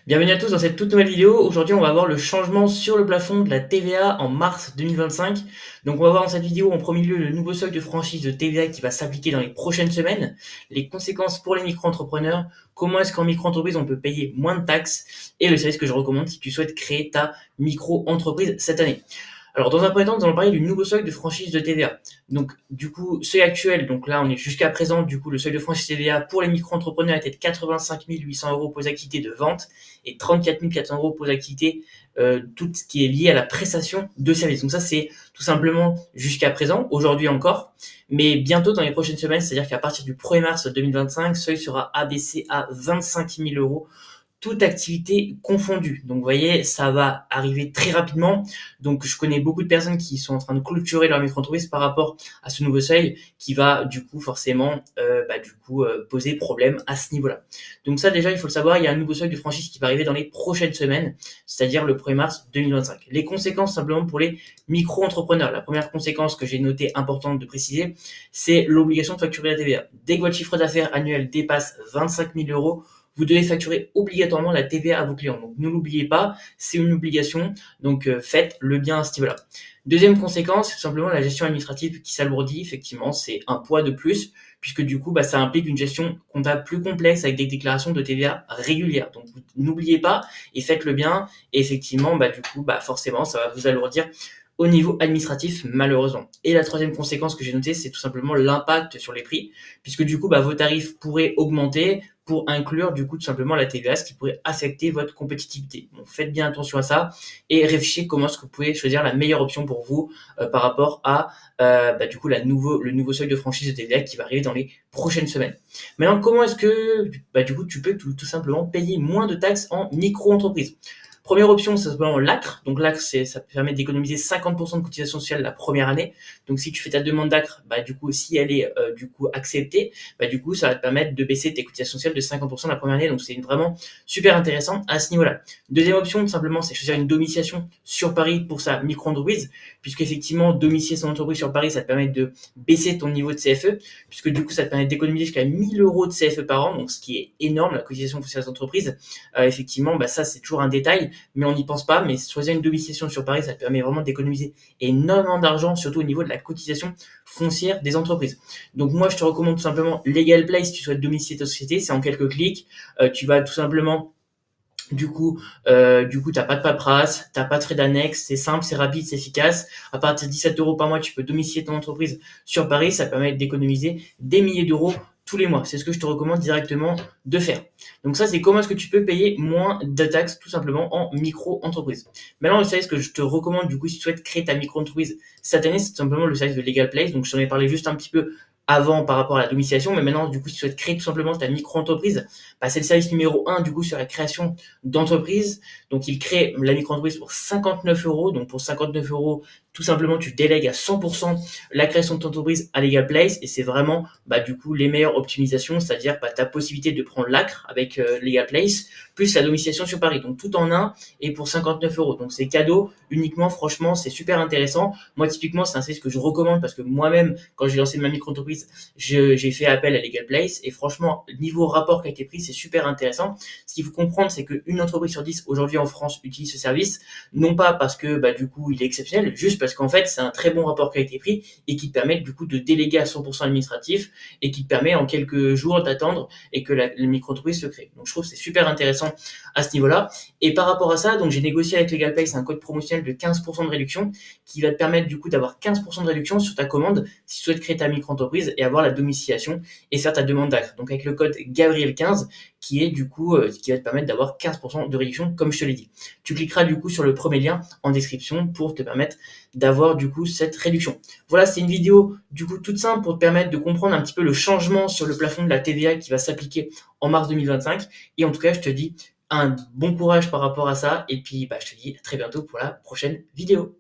Bienvenue à tous dans cette toute nouvelle vidéo. Aujourd'hui, on va voir le changement sur le plafond de la TVA en mars 2025. Donc, on va voir dans cette vidéo en premier lieu le nouveau seuil de franchise de TVA qui va s'appliquer dans les prochaines semaines, les conséquences pour les micro-entrepreneurs, comment est-ce qu'en micro-entreprise on peut payer moins de taxes et le service que je recommande si tu souhaites créer ta micro-entreprise cette année. Alors, dans un premier temps, nous allons parler du nouveau seuil de franchise de TVA. Donc, du coup, seuil actuel, donc là, on est jusqu'à présent, du coup, le seuil de franchise TVA pour les micro-entrepreneurs était de 85 800 euros pour les activités de vente et 34 400 euros pour les activités, tout ce qui est lié à la prestation de services. Donc ça, c'est tout simplement jusqu'à présent, aujourd'hui encore, mais bientôt dans les prochaines semaines, c'est-à-dire qu'à partir du 1er mars 2025, seuil sera abaissé à 25 000 euros toute activité confondue. Donc, vous voyez, ça va arriver très rapidement. Donc, je connais beaucoup de personnes qui sont en train de clôturer leur micro-entreprise par rapport à ce nouveau seuil qui va, du coup, forcément, poser problème à ce niveau-là. Donc, ça, déjà, il faut le savoir, il y a un nouveau seuil de franchise qui va arriver dans les prochaines semaines, c'est-à-dire le 1er mars 2025. Les conséquences, simplement, pour les micro-entrepreneurs. La première conséquence que j'ai notée importante de préciser, c'est l'obligation de facturer la TVA. Dès que votre chiffre d'affaires annuel dépasse 25 000 euros, vous devez facturer obligatoirement la TVA à vos clients. Donc ne l'oubliez pas, c'est une obligation, donc faites le bien à ce niveau-là. Deuxième conséquence, c'est tout simplement la gestion administrative qui s'alourdit. Effectivement, c'est un poids de plus, puisque du coup, ça implique une gestion comptable plus complexe avec des déclarations de TVA régulières. Donc n'oubliez pas et faites le bien. Et effectivement, forcément, ça va vous alourdir au niveau administratif, malheureusement. Et la troisième conséquence que j'ai notée, c'est tout simplement l'impact sur les prix, puisque du coup, vos tarifs pourraient augmenter pour inclure du coup tout simplement la TVA, ce qui pourrait affecter votre compétitivité. Donc faites bien attention à ça et réfléchissez comment est-ce que vous pouvez choisir la meilleure option pour vous par rapport à le nouveau seuil de franchise de TVA qui va arriver dans les prochaines semaines. Maintenant, comment est-ce que tu peux tout simplement payer moins de taxes en micro-entreprise? Première option, c'est simplement l'ACRE. Donc l'ACRE, ça permet d'économiser 50% de cotisation sociale la première année. Donc si tu fais ta demande d'ACRE, si elle est acceptée, ça va te permettre de baisser tes cotisations sociales de 50% la première année. Donc c'est vraiment super intéressant à ce niveau-là. Deuxième option, tout simplement, c'est choisir une domiciliation sur Paris pour sa micro-entreprise, puisque effectivement, domicilier son entreprise sur Paris, ça te permet de baisser ton niveau de CFE, puisque du coup, ça te permet d'économiser jusqu'à 1000 euros de CFE par an, donc ce qui est énorme, la cotisation foncière des entreprises. Effectivement, ça c'est toujours un détail, mais on n'y pense pas. Mais choisir une domiciliation sur Paris, ça te permet vraiment d'économiser énormément d'argent, surtout au niveau de la cotisation foncière des entreprises. Donc moi, je te recommande tout simplement Legal Place si tu souhaites domicilier ta société. C'est en quelques clics. Tu vas tout simplement t'as pas de paperasse, t'as pas de frais d'annexe, c'est simple, c'est rapide, c'est efficace. À partir de 17 euros par mois, tu peux domicilier ton entreprise sur Paris. Ça permet d'économiser des milliers d'euros tous les mois. C'est ce que je te recommande directement de faire. Donc ça, c'est comment est-ce que tu peux payer moins de taxes tout simplement en micro-entreprise. Maintenant, le service que je te recommande du coup si tu souhaites créer ta micro-entreprise cette année, c'est tout simplement le service de Legal Place. Donc je t'en ai parlé juste un petit peu avant par rapport à la domiciliation, mais maintenant du coup si tu souhaites créer tout simplement ta micro-entreprise, c'est le service numéro 1 du coup sur la création d'entreprise. Donc il crée la micro-entreprise pour 59 euros. Donc pour 59 euros, tout simplement tu délègues à 100% la création de ton entreprise à Legal Place et c'est vraiment les meilleures optimisations, c'est-à-dire ta possibilité de prendre l'ACRE avec Legal Place plus la domiciliation sur Paris. Donc tout en un et pour 59 euros. Donc c'est cadeau uniquement, franchement c'est super intéressant. Moi typiquement c'est un service que je recommande parce que moi-même quand j'ai lancé ma micro-entreprise, j'ai fait appel à Legal Place et franchement niveau rapport qualité-prix c'est super intéressant. Ce qu'il faut comprendre c'est qu'une entreprise sur 10 aujourd'hui en France utilise ce service, non pas parce que il est exceptionnel, juste parce qu'en fait c'est un très bon rapport qualité-prix et qui te permet du coup de déléguer à 100% administratif et qui te permet en quelques jours d'attendre et que la micro-entreprise se crée. Donc je trouve que c'est super intéressant à ce niveau-là. Et par rapport à ça, donc j'ai négocié avec Legal Place un code promotionnel de 15% de réduction qui va te permettre du coup d'avoir 15% de réduction sur ta commande si tu souhaites créer ta micro-entreprise et avoir la domiciliation et faire ta demande d'ACRE. Donc avec le code Gabriel15 qui est du coup qui va te permettre d'avoir 15% de réduction comme je te l'ai dit. Tu cliqueras du coup sur le premier lien en description pour te permettre d'avoir du coup cette réduction. Voilà, c'est une vidéo du coup toute simple pour te permettre de comprendre un petit peu le changement sur le plafond de la TVA qui va s'appliquer en mars 2025. Et en tout cas, je te dis un bon courage par rapport à ça. Et puis, je te dis à très bientôt pour la prochaine vidéo.